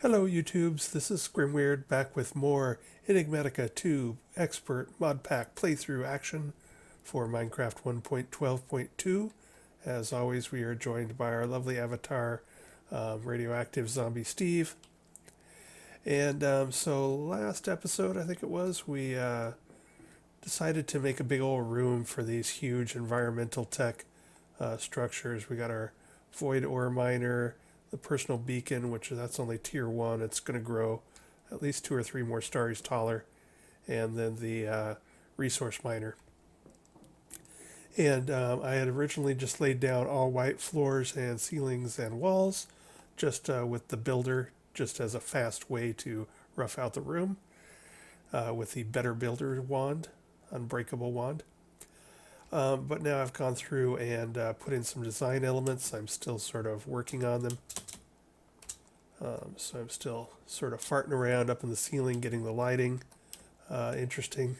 Hello YouTubes, this is Grimweird back with more Enigmatica 2 Expert Mod Pack playthrough action for Minecraft 1.12.2. As always, we are joined by our lovely avatar, Radioactive Zombie Steve. And so last episode, I think it was, we decided to make a big old room for these huge environmental tech structures. We got our void ore miner, the personal beacon, which that's only tier 1. It's going to grow at least 2 or 3 more stories taller. And then the resource miner. And I had originally just laid down all white floors and ceilings and walls, just with the builder, just as a fast way to rough out the room with the Better Builder wand, Unbreakable wand. But now I've gone through and put in some design elements. I'm still sort of working on them. So I'm still sort of farting around up in the ceiling, getting the lighting interesting.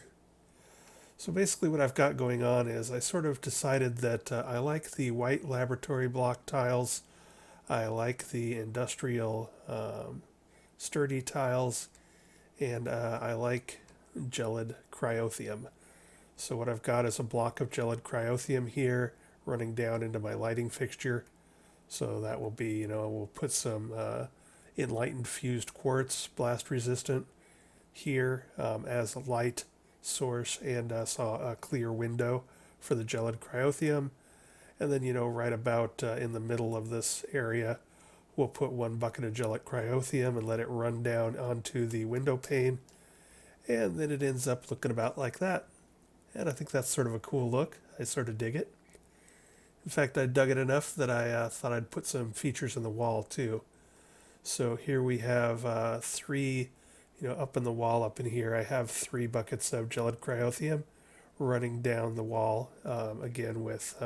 So basically what I've got going on is I sort of decided that I like the white laboratory block tiles. I like the industrial sturdy tiles. And I like gelid cryothium. So what I've got is a block of gelid cryothium here running down into my lighting fixture. So that will be, we'll put some enlightened fused quartz, blast resistant, here as a light source, and saw a clear window for the gelid cryothium. And then, right about in the middle of this area, we'll put 1 bucket of gelid cryothium and let it run down onto the window pane. And then it ends up looking about like that. And I think that's sort of a cool look. I sort of dig it. In fact, I dug it enough that I thought I'd put some features in the wall too. So here we have 3, up in the wall up in here, I have 3 buckets of gelid cryothium running down the wall, again with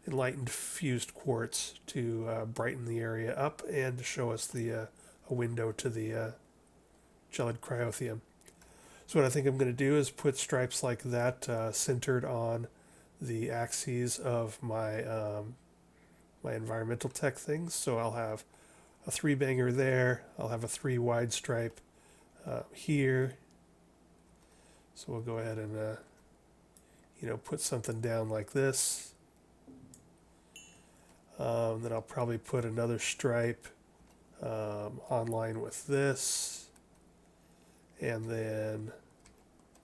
enlightened fused quartz to brighten the area up and to show us a window to the gelid cryothium. So what I think I'm going to do is put stripes like that centered on the axes of my my environmental tech things. So I'll have a 3 banger there. I'll have a 3 wide stripe here. So we'll go ahead and put something down like this. Then I'll probably put another stripe online with this. And then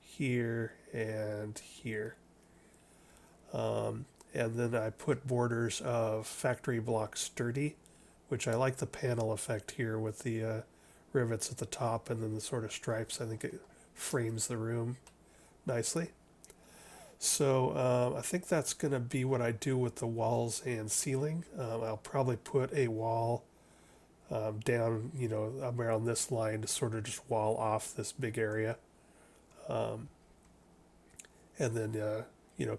here and here. And then I put borders of factory block sturdy, which I like the panel effect here with the rivets at the top and then the sort of stripes. I think it frames the room nicely. So I think that's going to be what I do with the walls and ceiling. I'll probably put a wall down, around this line to sort of just wall off this big area. And then,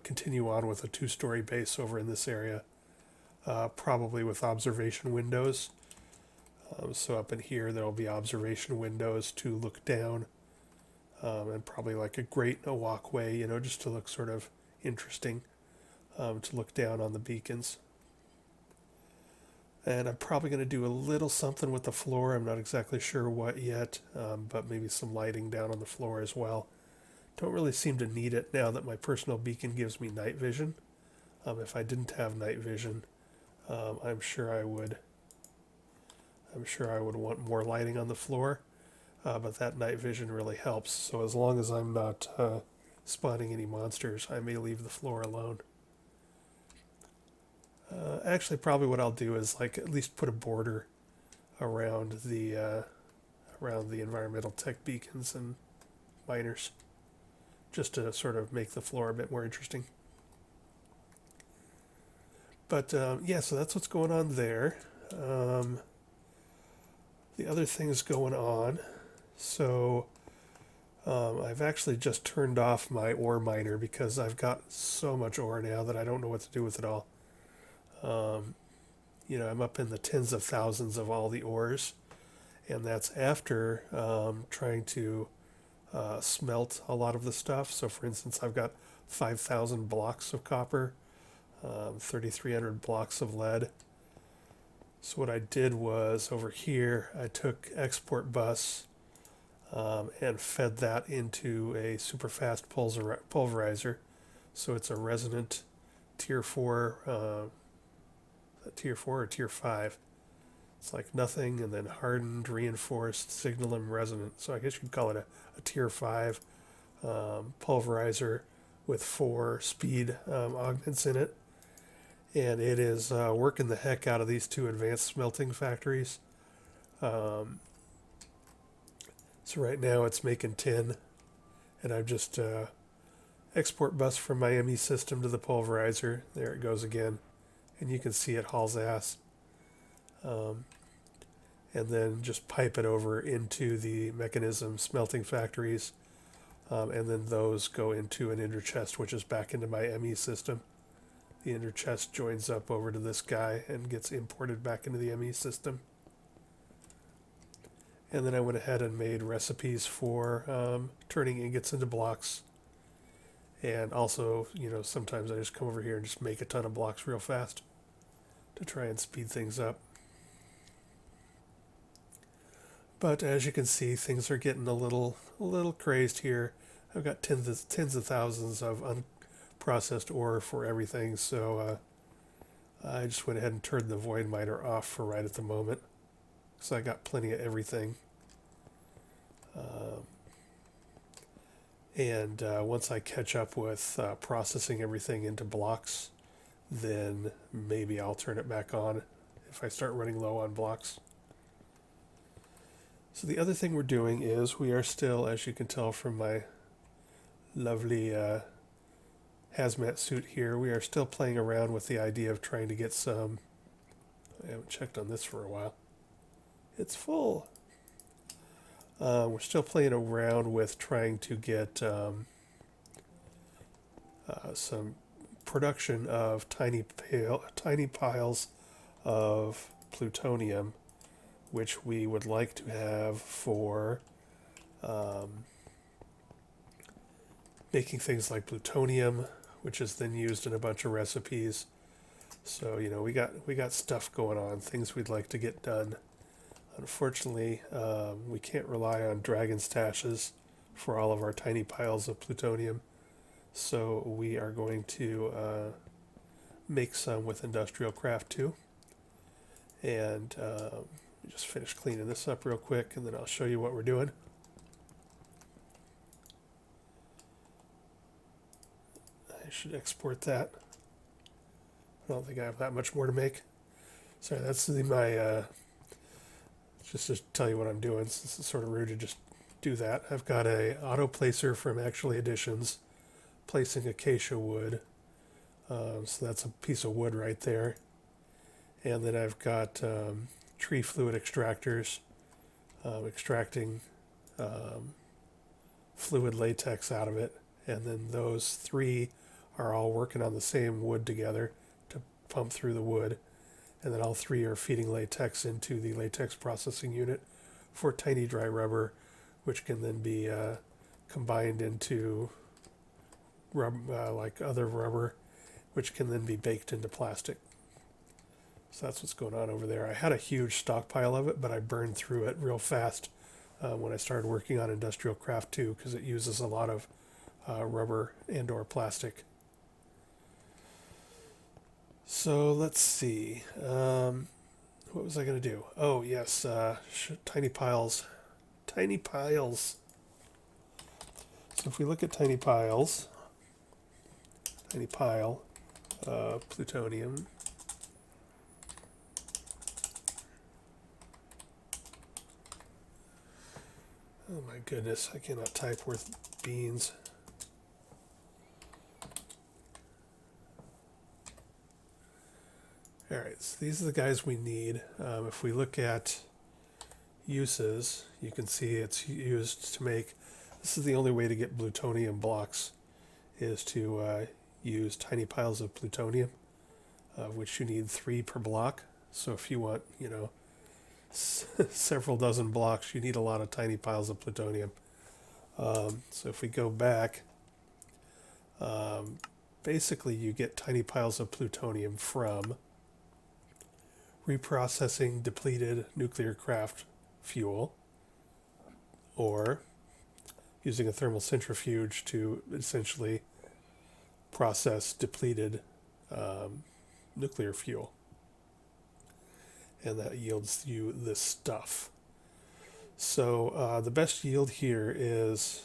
continue on with a 2-story base over in this area, probably with observation windows. So up in here, there'll be observation windows to look down, and probably like a grate and a walkway, just to look sort of interesting, to look down on the beacons. And I'm probably going to do a little something with the floor. I'm not exactly sure what yet, but maybe some lighting down on the floor as well. Don't really seem to need it now that my personal beacon gives me night vision. If I didn't have night vision, I'm sure I would want more lighting on the floor. But that night vision really helps. So as long as I'm not spawning any monsters, I may leave the floor alone. Actually, probably what I'll do is at least put a border around the environmental tech beacons and miners, just to sort of make the floor a bit more interesting. But yeah, so that's what's going on there. The other things going on. So I've actually just turned off my ore miner because I've got so much ore now that I don't know what to do with it all. I'm up in the tens of thousands of all the ores, and that's after trying to smelt a lot of the stuff. So for instance, I've got 5,000 blocks of copper, 3,300 blocks of lead. So what I did was over here, I took export bus and fed that into a super fast pulverizer. So it's a resonant tier 4, tier 4 or tier 5. It's like nothing, and then hardened, reinforced, signal and resonant. So I guess you could call it a tier 5 pulverizer with 4 speed augments in it. And it is working the heck out of these 2 advanced smelting factories. So right now it's making 10, and I've just export bus from my ME system to the pulverizer. There it goes again, and you can see it hauls ass. And then just pipe it over into the mechanism smelting factories, and then those go into an inner chest, which is back into my ME system. The inner chest joins up over to this guy and gets imported back into the ME system. And then I went ahead and made recipes for turning ingots into blocks. And also, sometimes I just come over here and just make a ton of blocks real fast to try and speed things up. But as you can see, things are getting a little crazed here. I've got tens of thousands of unprocessed ore for everything, so I just went ahead and turned the void miner off for right at the moment. So I got plenty of everything. And once I catch up with processing everything into blocks, then maybe I'll turn it back on if I start running low on blocks. So the other thing we're doing is we are still, as you can tell from my lovely hazmat suit here, we are still playing around with the idea of trying to get some. I haven't checked on this for a while. It's full. We're still playing around with trying to get some production of tiny piles of plutonium, which we would like to have for making things like plutonium, which is then used in a bunch of recipes. So we got stuff going on, things we'd like to get done. Unfortunately, we can't rely on dragon stashes for all of our tiny piles of plutonium, so we are going to make some with industrial craft too. And just finish cleaning this up real quick, and then I'll show you what we're doing. I should export that. I don't think I have that much more to make. Sorry, that's my just to tell you what I'm doing, since it's sort of rude to just do that. I've got a auto placer from Actually Additions, placing acacia wood. So that's a piece of wood right there. And then I've got tree fluid extractors, extracting fluid latex out of it. And then those 3 are all working on the same wood together to pump through the wood. And then all 3 are feeding latex into the latex processing unit for tiny dry rubber, which can then be combined into like other rubber, which can then be baked into plastic. So that's what's going on over there. I had a huge stockpile of it, but I burned through it real fast when I started working on Industrial Craft 2, because it uses a lot of rubber and or plastic. So let's see. What was I going to do? Oh, yes. Tiny piles. Tiny piles. So if we look at tiny piles, tiny pile of plutonium. Oh my goodness, I cannot type worth beans. Alright, so these are the guys we need. If we look at uses, you can see it's used to make, this is the only way to get plutonium blocks, is to use tiny piles of plutonium, which you need 3 per block. So if you want, several dozen blocks, you need a lot of tiny piles of plutonium. So if we go back, basically you get tiny piles of plutonium from reprocessing depleted nuclear craft fuel, or using a thermal centrifuge to essentially process depleted nuclear fuel. And that yields you this stuff. So the best yield here is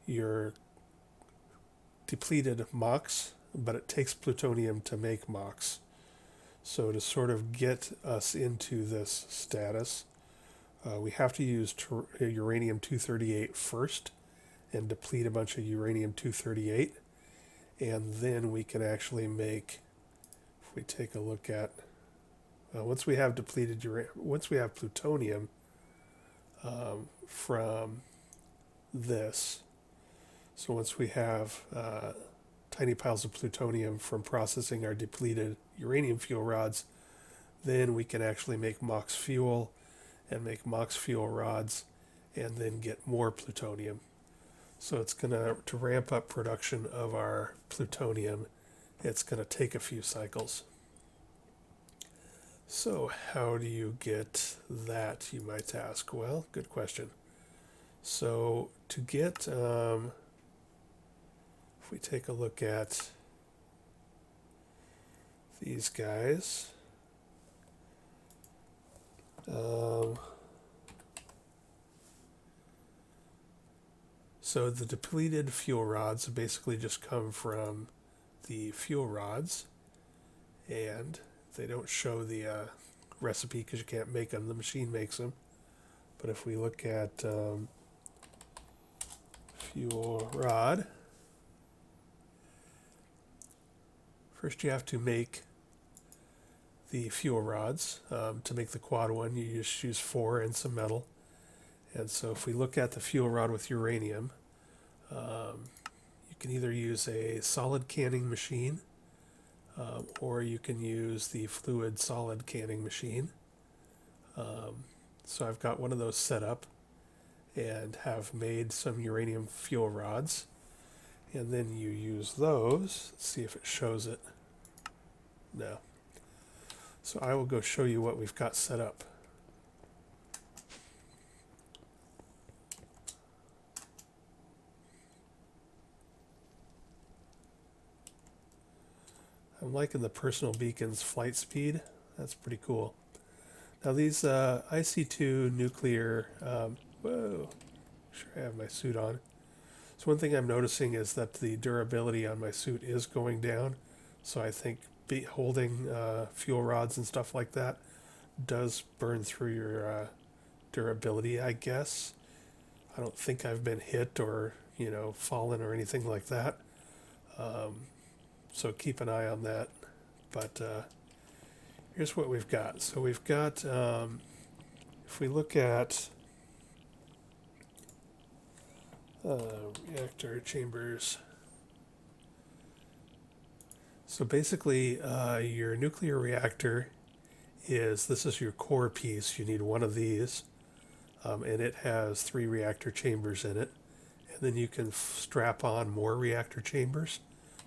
your depleted MOX, but it takes plutonium to make MOX. So to sort of get us into this status, we have to use uranium-238 first and deplete a bunch of uranium-238, and then we can actually make, if we take a look at, once we have depleted once we have plutonium from this, so once we have tiny piles of plutonium from processing our depleted uranium fuel rods, then we can actually make MOX fuel and make MOX fuel rods and then get more plutonium. So it's going to ramp up production of our plutonium, it's going to take a few cycles. So how do you get that, you might ask? Well, good question. So to get, if we take a look at these guys, so the depleted fuel rods basically just come from the fuel rods, and they don't show the recipe because you can't make them, the machine makes them. But if we look at fuel rod, first you have to make the fuel rods. To make the quad one, you just use 4 and some metal. And so if we look at the fuel rod with uranium, you can either use a solid canning machine, or you can use the fluid solid canning machine. So I've got one of those set up and have made some uranium fuel rods, and then you use those. Let's see if it shows it. No. So I will go show you what we've got set up. I'm liking the personal beacon's flight speed. That's pretty cool. Now these IC2 nuclear, whoa, sure I have my suit on. So one thing I'm noticing is that the durability on my suit is going down. So I think holding fuel rods and stuff like that does burn through your durability, I guess. I don't think I've been hit or, fallen or anything like that. So keep an eye on that. But here's what we've got. So we've got, if we look at reactor chambers. So basically, your nuclear reactor this is your core piece. You need one of these, and it has 3 reactor chambers in it. And then you can strap on more reactor chambers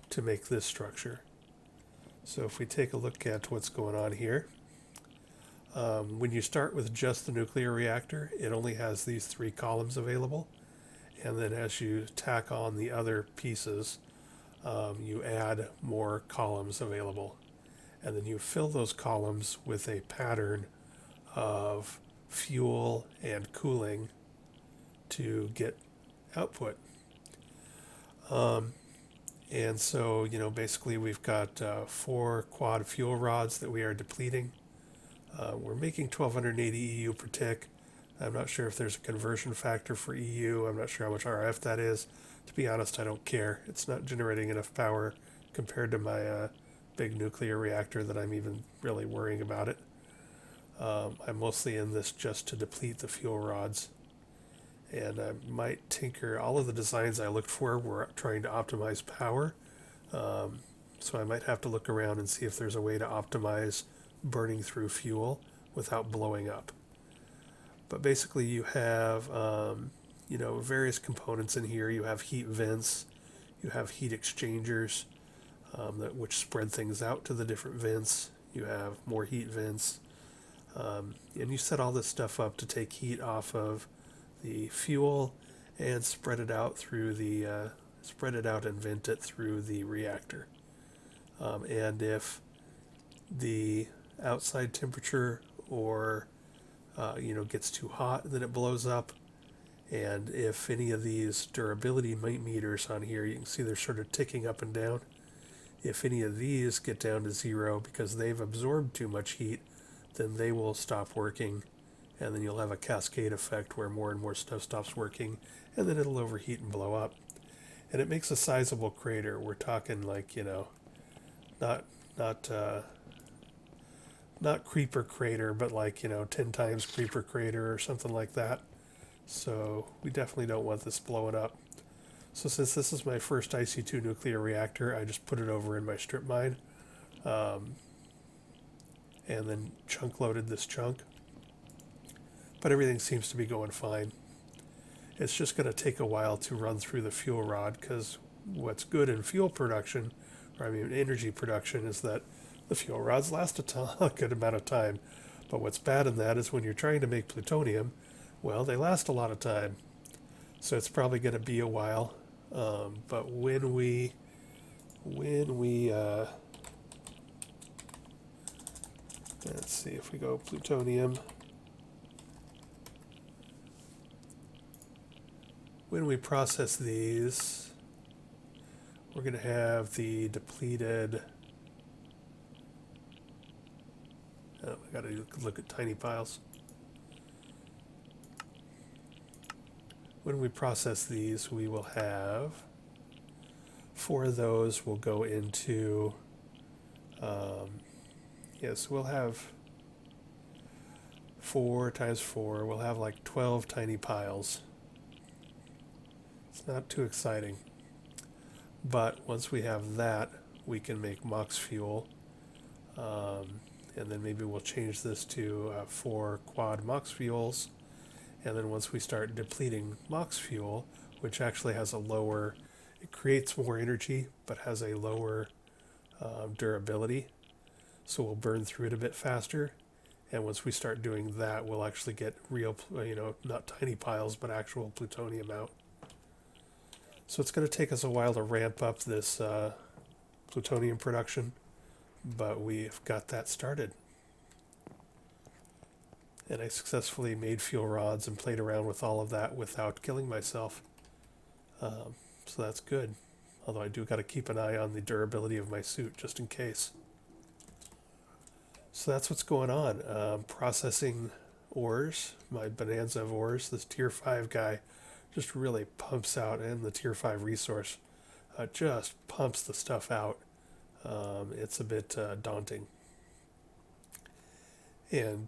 to make this structure. So if we take a look at what's going on here, when you start with just the nuclear reactor, it only has these 3 columns available. And then as you tack on the other pieces, you add more columns available. And then you fill those columns with a pattern of fuel and cooling to get output. And so, basically we've got 4 quad fuel rods that we are depleting. We're making 1280 EU per tick. I'm not sure if there's a conversion factor for EU. I'm not sure how much RF that is. To be honest, I don't care. It's not generating enough power compared to my big nuclear reactor that I'm even really worrying about it. I'm mostly in this just to deplete the fuel rods. And I might tinker. All of the designs I looked for were trying to optimize power. So I might have to look around and see if there's a way to optimize burning through fuel without blowing up. But basically you have, various components in here. You have heat vents, you have heat exchangers, which spread things out to the different vents. you have more heat vents, and you set all this stuff up to take heat off of the fuel and spread it out through the spread it out and vent it through the reactor. And if the outside temperature or gets too hot, then it blows up. And if any of these durability meters on here, you can see they're sort of ticking up and down. If any of these get down to zero because they've absorbed too much heat, then they will stop working, and then you'll have a cascade effect where more and more stuff stops working, and then it'll overheat and blow up. And it makes a sizable crater. We're talking like, not not not creeper crater, but like 10 times creeper crater or something like that. So we definitely don't want this blowing up. So since this is my first IC2 nuclear reactor, I just put it over in my strip mine, and then chunk loaded this chunk. But everything seems to be going fine. It's just going to take a while to run through the fuel rod, because what's good in fuel production, or I mean energy production, is that the fuel rods last a good amount of time. But what's bad in that is when you're trying to make plutonium, well, they last a lot of time. So it's probably going to be a while. But when we let's see if we go plutonium. When we process these, we're going to have the depleted. Oh, I got to look at tiny piles. When we process these, we will have 4 of those will go into, yes, we'll have 4 times 4, we'll have like 12 tiny piles. It's not too exciting. But once we have that, we can make MOX fuel. And then maybe we'll change this to 4 quad MOX fuels. And then once we start depleting MOX fuel, which actually has a lower, it creates more energy, but has a lower durability. So we'll burn through it a bit faster. And once we start doing that, we'll actually get real, not tiny piles, but actual plutonium out. So it's going to take us a while to ramp up this plutonium production, but we've got that started. And I successfully made fuel rods and played around with all of that without killing myself. So that's good. Although I do got to keep an eye on the durability of my suit just in case. So that's what's going on. Processing ores, my bonanza of ores. This tier 5 guy just really pumps out, and the tier 5 resource just pumps the stuff out. It's a bit daunting. And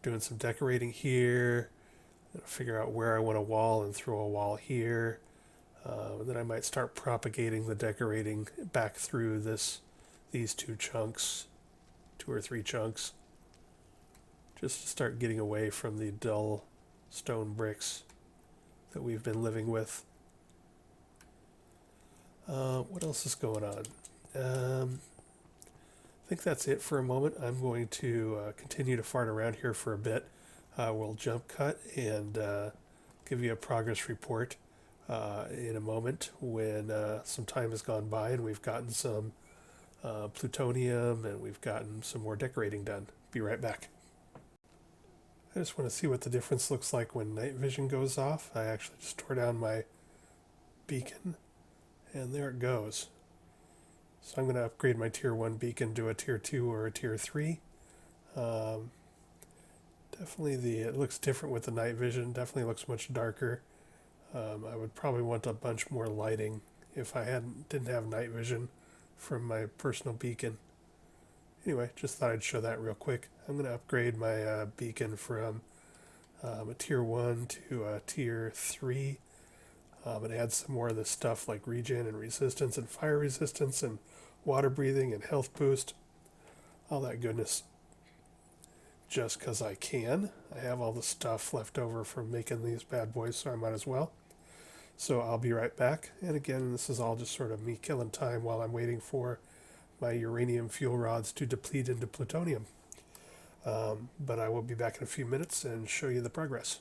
doing some decorating here. Figure out where I want a wall and throw a wall here. Then I might start propagating the decorating back through these 2 chunks, 2 or 3 chunks, just to start getting away from the dull stone bricks that we've been living with. What else is going on? I think that's it for a moment. I'm going to continue to fart around here for a bit. We'll jump cut and give you a progress report in a moment when some time has gone by and we've gotten some plutonium and we've gotten some more decorating done. Be right back. I just want to see what the difference looks like when night vision goes off. I actually just tore down my beacon, and there it goes. So I'm going to upgrade my tier 1 beacon to a tier 2 or a tier 3. Definitely it looks different with the night vision. Definitely looks much darker. I would probably want a bunch more lighting if I didn't have night vision from my personal beacon. Anyway, just thought I'd show that real quick. I'm going to upgrade my beacon from a tier 1 to a tier 3 and add some more of this stuff like regen and resistance and fire resistance and water breathing and health boost. All that goodness. Just because I can. I have all the stuff left over from making these bad boys, so I might as well. So I'll be right back. And again, this is all just sort of me killing time while I'm waiting for my uranium fuel rods to deplete into plutonium. But I will be back in a few minutes and show you the progress.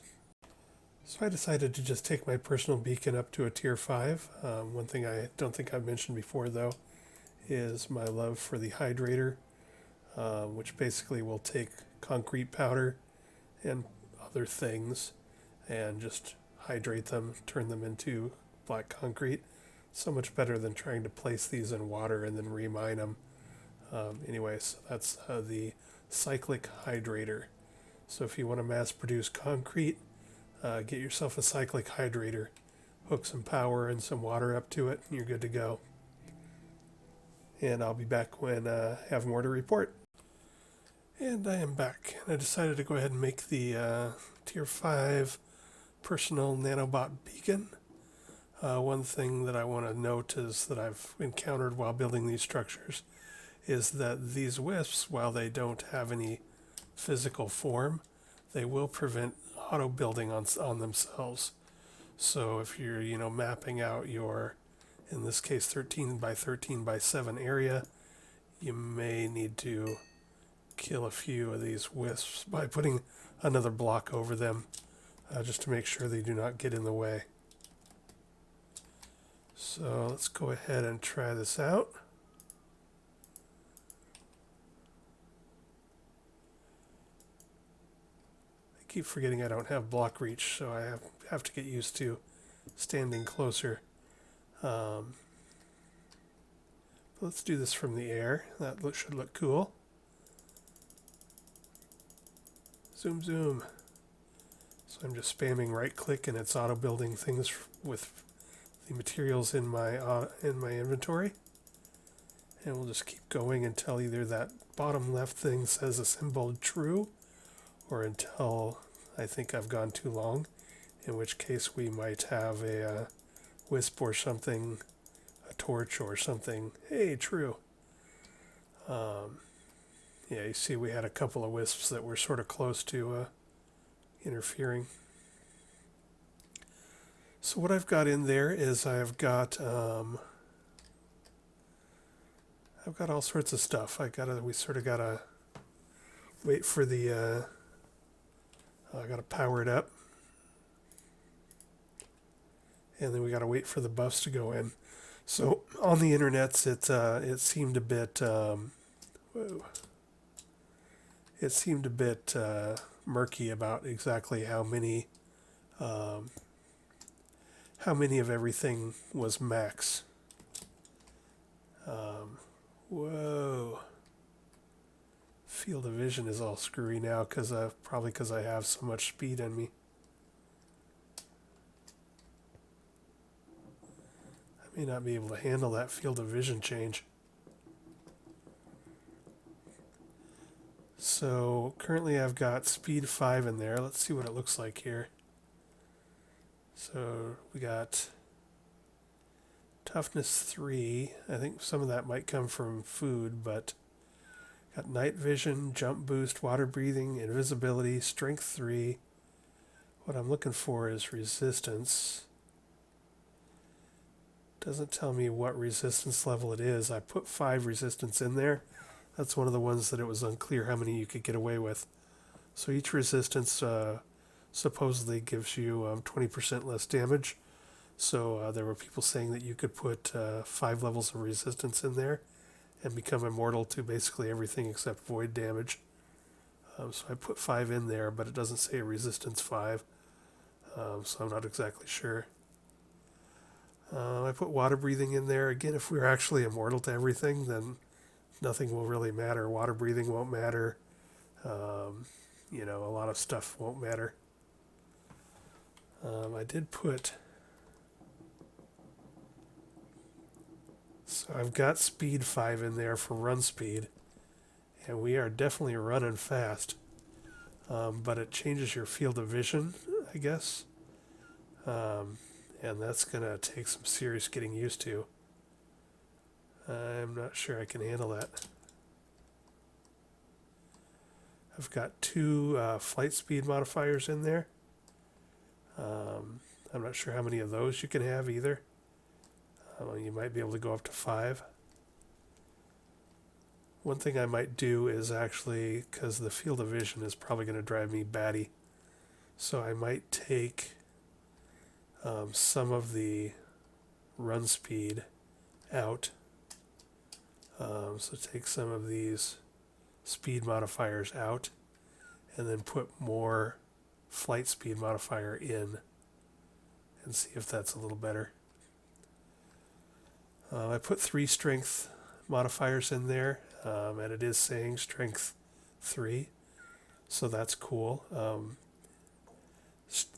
So I decided to just take my personal beacon up to a tier 5. One thing I don't think I've mentioned before, though, is my love for the hydrator, which basically will take concrete powder and other things and just hydrate them, turn them into black concrete. So much better than trying to place these in water and then remine them. Anyways, that's the cyclic hydrator. So if you want to mass produce concrete, get yourself a cyclic hydrator, hook some power and some water up to it, and you're good to go. And I'll be back when I have more to report. And I am back. And I decided to go ahead and make the tier 5 personal nanobot beacon. One thing that I want to note is that I've encountered while building these structures is that these wisps, while they don't have any physical form, they will prevent auto building on themselves. So if you're, mapping out your, in this case, 13 by 13 by 7 area, you may need to kill a few of these wisps by putting another block over them, just to make sure they do not get in the way. So let's go ahead and try this out. I keep forgetting I don't have block reach, so I have to get used to standing closer. Let's do this from the air. That should look cool. Zoom, zoom. So I'm just spamming right click and it's auto building things with the materials in my inventory. And we'll just keep going until either that bottom left thing says assembled true, or until I think I've gone too long, in which case we might have a wisp or something, a torch or something. Hey, true. Yeah, you see we had a couple of wisps that were sort of close to interfering. So what I've got in there is I've got all sorts of stuff. We sort of gotta wait for the I gotta power it up, and then we gotta wait for the buffs to go in. So on the internets, it seemed a bit it seemed a bit murky about exactly how many of everything was max. Whoa. Field of vision is all screwy now probably because I have so much speed in me. I may not be able to handle that field of vision change. So currently I've got speed 5 in there. Let's see what it looks like here. So we got toughness 3. I think some of that might come from food, but got night vision, jump boost, water breathing, invisibility, strength 3. What I'm looking for is resistance. Doesn't tell me what resistance level it is. I put 5 resistance in there. That's one of the ones that it was unclear how many you could get away with. So each resistance supposedly gives you 20% less damage. So there were people saying that you could put 5 levels of resistance in there and become immortal to basically everything except void damage. So I put 5 in there, but it doesn't say resistance 5. So I'm not exactly sure. I put water breathing in there. Again, if we're actually immortal to everything, then nothing will really matter. Water breathing won't matter. A lot of stuff won't matter. I did put... So I've got speed 5 in there for run speed. And we are definitely running fast. But it changes your field of vision, I guess. And that's going to take some serious getting used to. I'm not sure I can handle that. I've got 2 flight speed modifiers in there. I'm not sure how many of those you can have either. You might be able to go up to 5. One thing I might do is actually, because the field of vision is probably going to drive me batty, so I might take some of the run speed out. So take some of these speed modifiers out and then put more flight speed modifier in and see if that's a little better. I put 3 strength modifiers in there, and it is saying strength 3, so that's cool.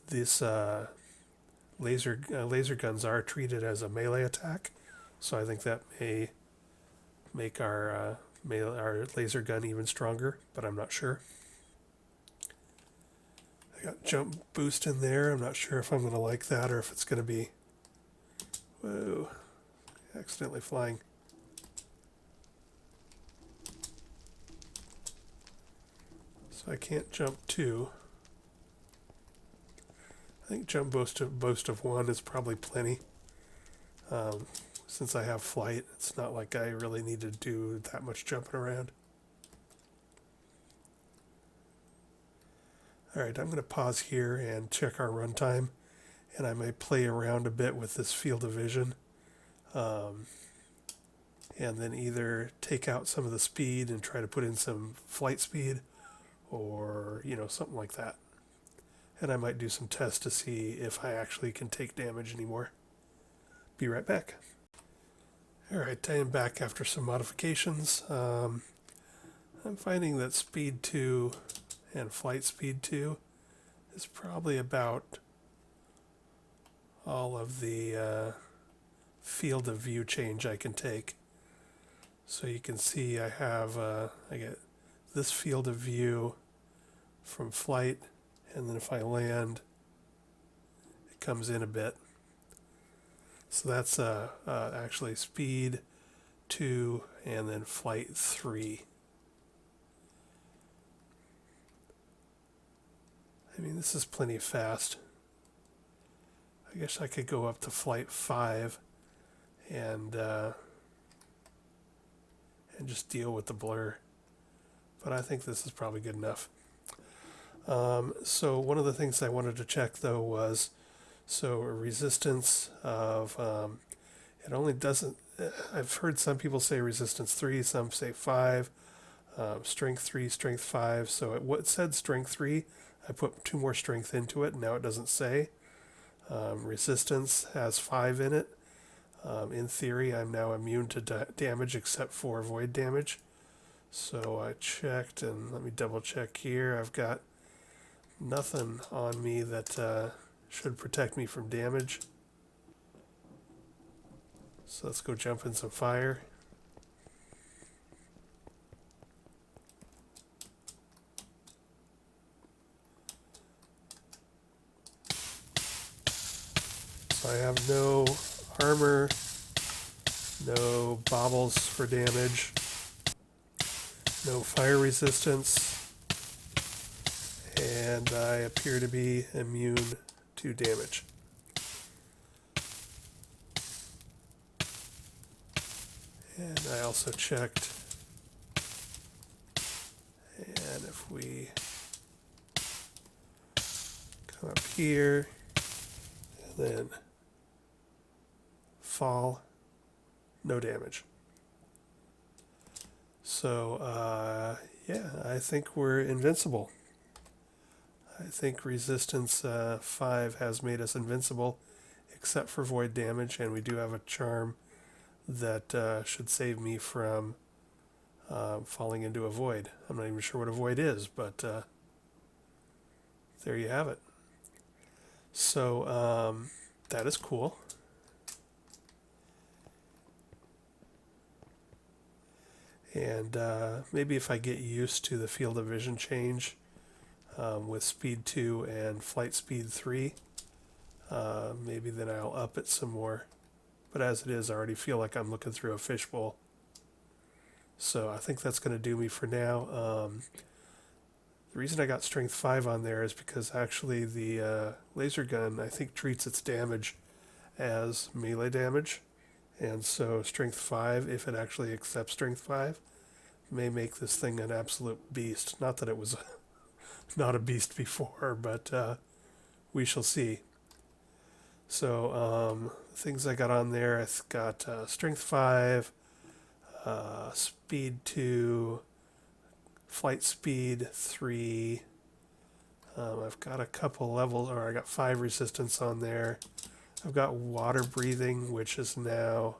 This laser guns are treated as a melee attack, so I think that may make our laser gun even stronger, but I'm not sure. I got jump boost in there. I'm not sure if I'm going to like that or if it's going to be... Whoa, accidentally flying. So I can't jump 2. I think jump boost of 1 is probably plenty. Since I have flight, it's not like I really need to do that much jumping around. Alright, I'm going to pause here and check our runtime, and I may play around a bit with this field of vision, and then either take out some of the speed and try to put in some flight speed, or, something like that. And I might do some tests to see if I actually can take damage anymore. Be right back. Alright, I am back after some modifications. I'm finding that speed 2 and flight speed 2 is probably about all of the field of view change I can take. So you can see I have, I get this field of view from flight, and then if I land, it comes in a bit. So that's actually speed 2 and then flight 3. I mean, this is plenty fast. I guess I could go up to flight 5 and just deal with the blur. But I think this is probably good enough. So one of the things I wanted to check though was, so a resistance of, it only doesn't, I've heard some people say resistance 3, some say 5, strength 3, strength 5. So it said strength 3. I put 2 more strength into it, and now it doesn't say. Resistance has 5 in it. In theory, I'm now immune to damage except for void damage. So I checked, and let me double check here. I've got nothing on me that should protect me from damage. So let's go jump in some fire. So I have no armor, no baubles for damage, no fire resistance, and I appear to be immune to damage. And I also checked, and if we come up here and then fall, no damage. So yeah, I think we're invincible. I think resistance 5 has made us invincible except for void damage, and we do have a charm that should save me from falling into a void. I'm not even sure what a void is, but there you have it. So that is cool. And maybe if I get used to the field of vision change with speed 2 and flight speed 3, maybe then I'll up it some more. But as it is, I already feel like I'm looking through a fishbowl. So I think that's going to do me for now. The reason I got strength 5 on there is because actually the laser gun, I think, treats its damage as melee damage. And so strength 5, if it actually accepts strength 5, may make this thing an absolute beast. Not that it was not a beast before, but we shall see. So things I got on there, I've got strength 5, speed 2, flight speed 3. I've got a couple levels, or I got 5 resistance on there. I've got water breathing, which is now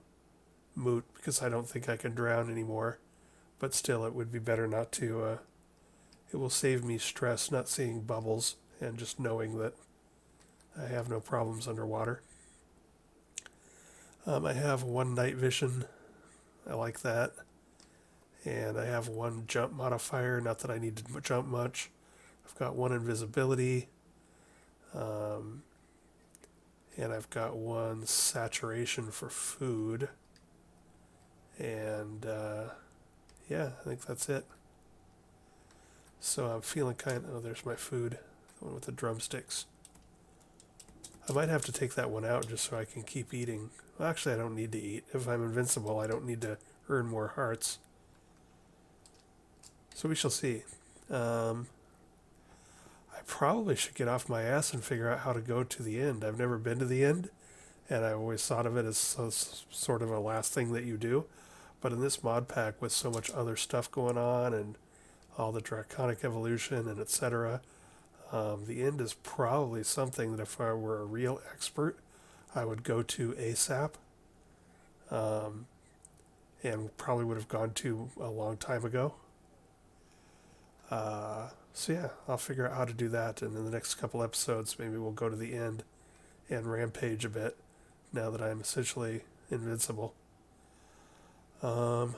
moot because I don't think I can drown anymore. But still, it would be better not to. It will save me stress not seeing bubbles and just knowing that I have no problems underwater. I have 1 night vision. I like that. And I have 1 jump modifier, not that I need to jump much. I've got 1 invisibility. And I've got 1 saturation for food. And yeah, I think that's it. So I'm feeling kind of, oh, there's my food, the one with the drumsticks. I might have to take that one out just so I can keep eating. Well, actually, I don't need to eat. If I'm invincible, I don't need to earn more hearts. So we shall see. I probably should get off my ass and figure out how to go to the end. I've never been to the end, and I always thought of it as sort of a last thing that you do. But in this mod pack with so much other stuff going on and all the draconic evolution and etc., the end is probably something that if I were a real expert, I would go to ASAP, and probably would have gone to a long time ago. So yeah, I'll figure out how to do that, and in the next couple episodes, maybe we'll go to the end and rampage a bit, now that I'm essentially invincible. The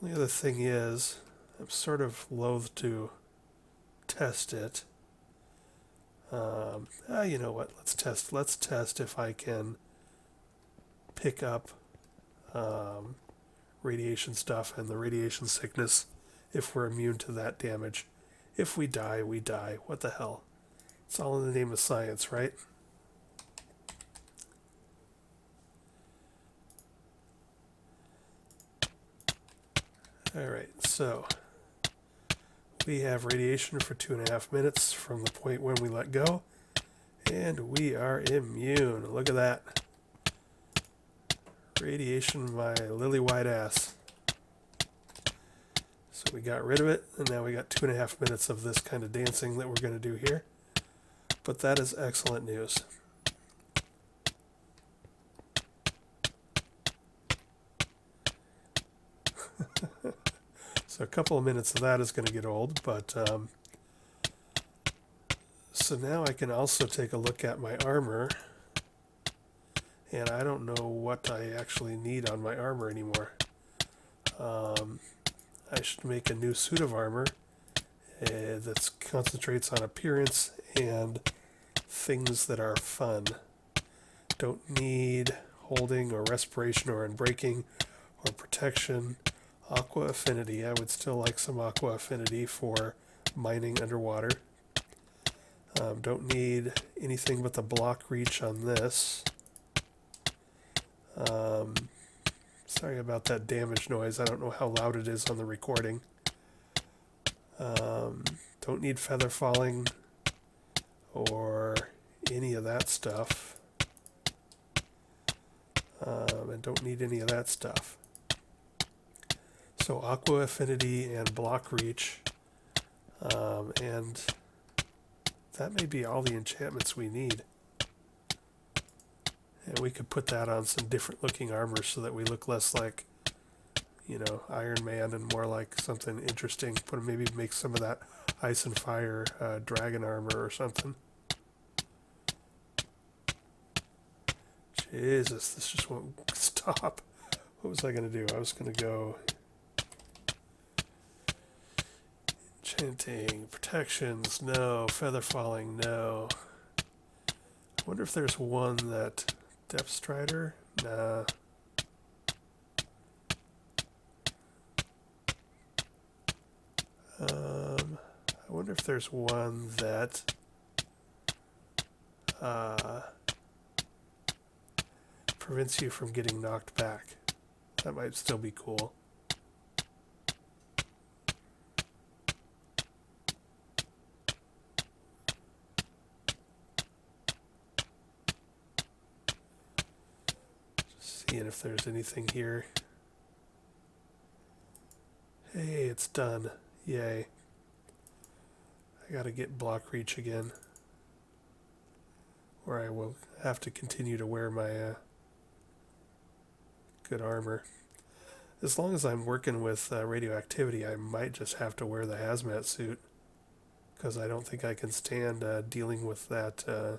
only other thing is, I'm sort of loath to test it. You know what? Let's test if I can pick up radiation stuff and the radiation sickness, if we're immune to that damage. If we die, we die. What the hell? It's all in the name of science, right? Alright, so we have radiation for 2.5 minutes from the point when we let go, and we are immune. Look at that. Radiation, my lily white ass. So we got rid of it, and now we got 2.5 minutes of this kind of dancing that we're going to do here. But that is excellent news. So a couple of minutes of that is going to get old, but so now I can also take a look at my armor, and I don't know what I actually need on my armor anymore. I should make a new suit of armor that concentrates on appearance and things that are fun. Don't need holding or respiration or unbreaking or protection. Aqua affinity. I would still like some aqua affinity for mining underwater. Don't need anything but the block reach on this. Sorry about that damage noise. I don't know how loud it is on the recording. Don't need feather falling or any of that stuff. And don't need any of that stuff. So aqua affinity and block reach, and that may be all the enchantments we need. And we could put that on some different looking armor so that we look less like, you know, Iron Man and more like something interesting. Maybe make some of that ice and fire dragon armor or something. Jesus, this just won't stop. What was I going to do? I was going to go enchanting, protections, no. Feather falling, no. I wonder if there's one that Depth Strider? Nah. I wonder if there's one that prevents you from getting knocked back. That might still be cool. Just seeing if there's anything here. Hey, it's done. Yay. I gotta get block reach again. Or I will have to continue to wear my good armor. As long as I'm working with radioactivity, I might just have to wear the hazmat suit. Because I don't think I can stand dealing with that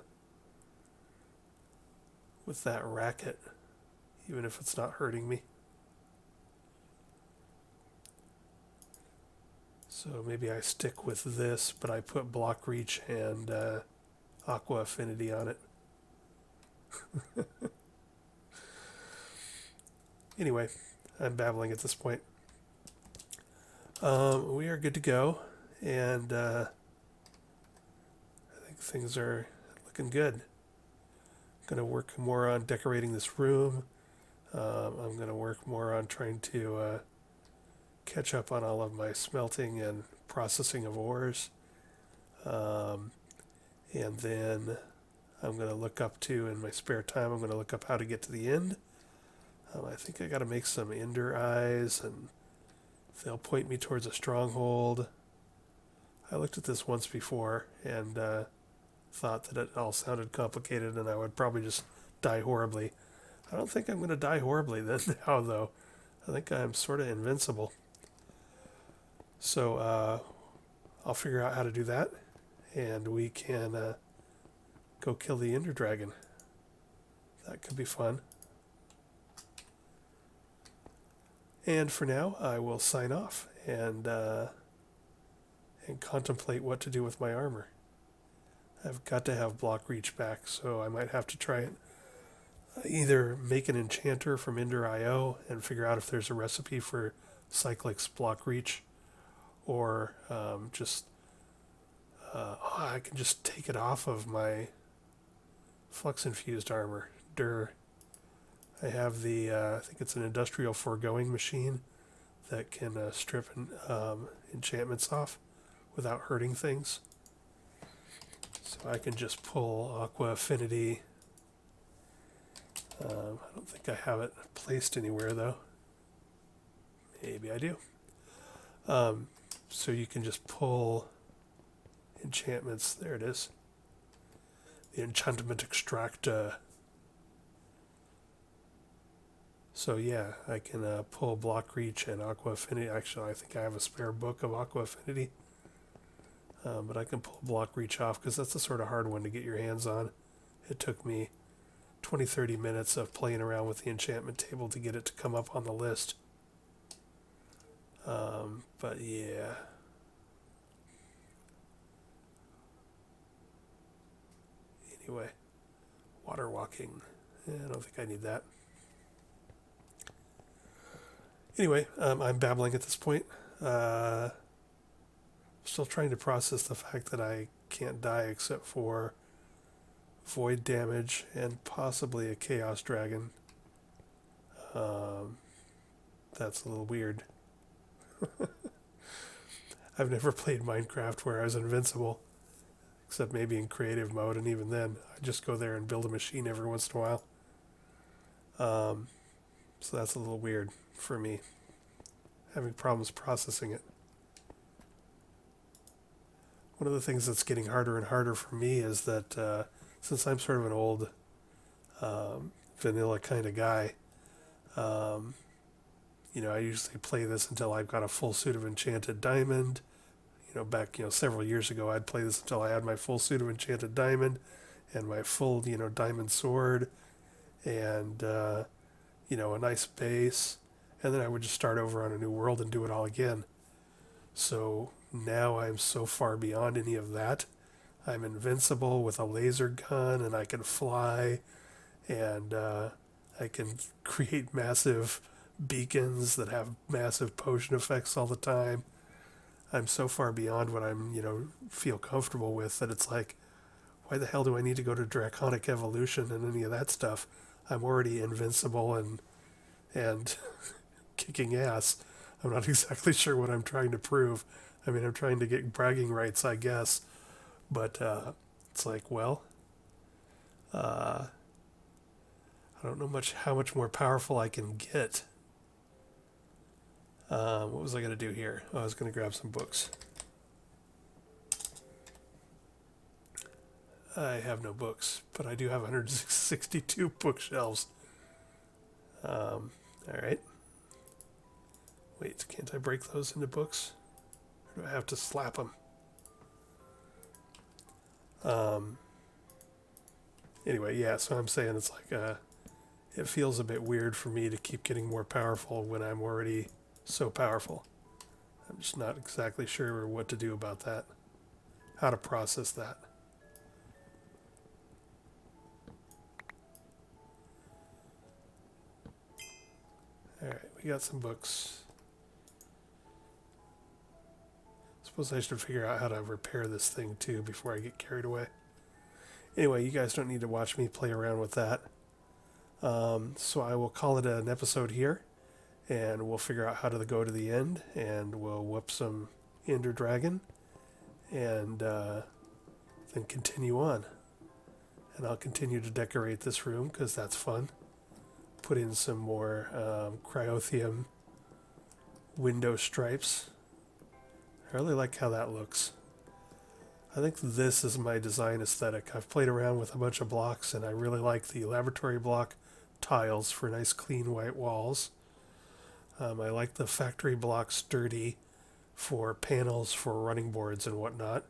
racket. Even if it's not hurting me. So maybe I stick with this, but I put block reach and aqua affinity on it. Anyway, I'm babbling at this point. We are good to go, and I think things are looking good. I'm going to work more on decorating this room. I'm going to work more on trying to catch up on all of my smelting and processing of ores. And then I'm going to look up to, in my spare time, I'm going to look up how to get to the end. I think I got to make some ender eyes, and they'll point me towards a stronghold. I looked at this once before and thought that it all sounded complicated and I would probably just die horribly. I don't think I'm going to die horribly then now, though. I think I'm sort of invincible. So I'll figure out how to do that, and we can go kill the Ender Dragon. That could be fun. And for now, I will sign off and contemplate what to do with my armor. I've got to have block reach back, so I might have to try it. Either make an enchanter from Ender IO and figure out if there's a recipe for Cyclic's block reach, or I can just take it off of my flux infused armor. I have the I think it's an industrial foregoing machine that can strip enchantments off without hurting things. So I can just pull aqua affinity. I don't think I have it placed anywhere though. Maybe I do. So you can just pull enchantments. There it is. The enchantment extractor. So yeah, I can pull block reach and aqua affinity. Actually, I think I have a spare book of aqua affinity. But I can pull block reach off because that's a sort of hard one to get your hands on. It took me 20-30 minutes of playing around with the enchantment table to get it to come up on the list. But yeah. Anyway, water walking. I don't think I need that. Anyway, I'm babbling at this point. Still trying to process the fact that I can't die except for void damage and possibly a chaos dragon. That's a little weird. I've never played Minecraft where I was invincible, except maybe in creative mode, and even then, I just go there and build a machine every once in a while. So that's a little weird for me, having problems processing it. One of the things that's getting harder and harder for me is that since I'm sort of an old vanilla kind of guy, I usually play this until I've got a full suit of enchanted diamond. Back several years ago, I'd play this until I had my full suit of enchanted diamond and my full diamond sword and a nice base, and then I would just start over on a new world and do it all again. So now I'm so far beyond any of that. I'm invincible with a laser gun, and I can fly, and I can create massive beacons that have massive potion effects all the time. I'm so far beyond what I'm, feel comfortable with that it's like, why the hell do I need to go to draconic evolution and any of that stuff? I'm already invincible and and kicking ass. I'm not exactly sure what I'm trying to prove. I mean, I'm trying to get bragging rights, I guess, but it's like, well, uh, I don't know how much more powerful I can get. What was I going to do here? Oh, I was going to grab some books. I have no books, but I do have 162 bookshelves. All right. Wait, can't I break those into books? Or do I have to slap them? Anyway, yeah, so I'm saying it's like it feels a bit weird for me to keep getting more powerful when I'm already so powerful. I'm just not exactly sure what to do about that, how to process that. All right, we got some books. Suppose I should figure out how to repair this thing too before I get carried away. Anyway, you guys don't need to watch me play around with that. So I will call it an episode here, and we'll figure out how to go to the end, and we'll whoop some Ender Dragon, and then continue on. And I'll continue to decorate this room because that's fun. Put in some more cryotheum window stripes. I really like how that looks. I think this is my design aesthetic. I've played around with a bunch of blocks, and I really like the laboratory block tiles for nice clean white walls. I like the factory block sturdy for panels for running boards and whatnot,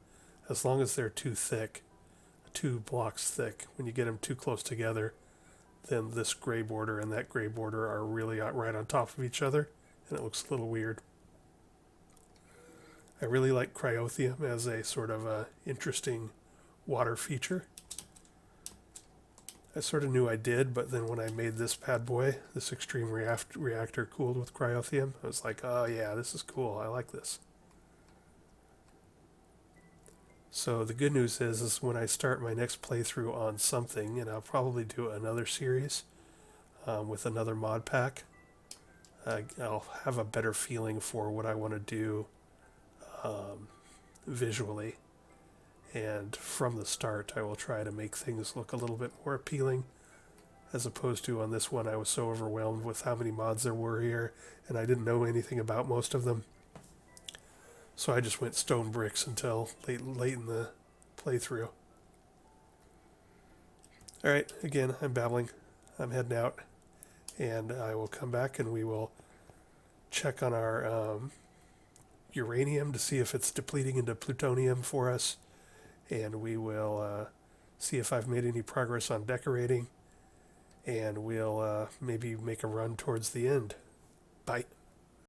as long as they're too thick, 2 blocks thick. When you get them too close together, then this gray border and that gray border are really right on top of each other, and it looks a little weird. I really like cryotheum as a sort of a interesting water feature. I sort of knew I did, but then when I made this bad boy, this extreme reactor cooled with cryotheum, I was like, oh yeah, this is cool. I like this. So the good news is when I start my next playthrough on something, and I'll probably do another series with another mod pack, I'll have a better feeling for what I want to do visually. And from the start, I will try to make things look a little bit more appealing, as opposed to on this one, I was so overwhelmed with how many mods there were here, and I didn't know anything about most of them. So I just went stone bricks until late in the playthrough. All right, again, I'm babbling. I'm heading out, and I will come back and we will check on our uranium to see if it's depleting into plutonium for us, and we will see if I've made any progress on decorating, and we'll maybe make a run towards the end. Bye.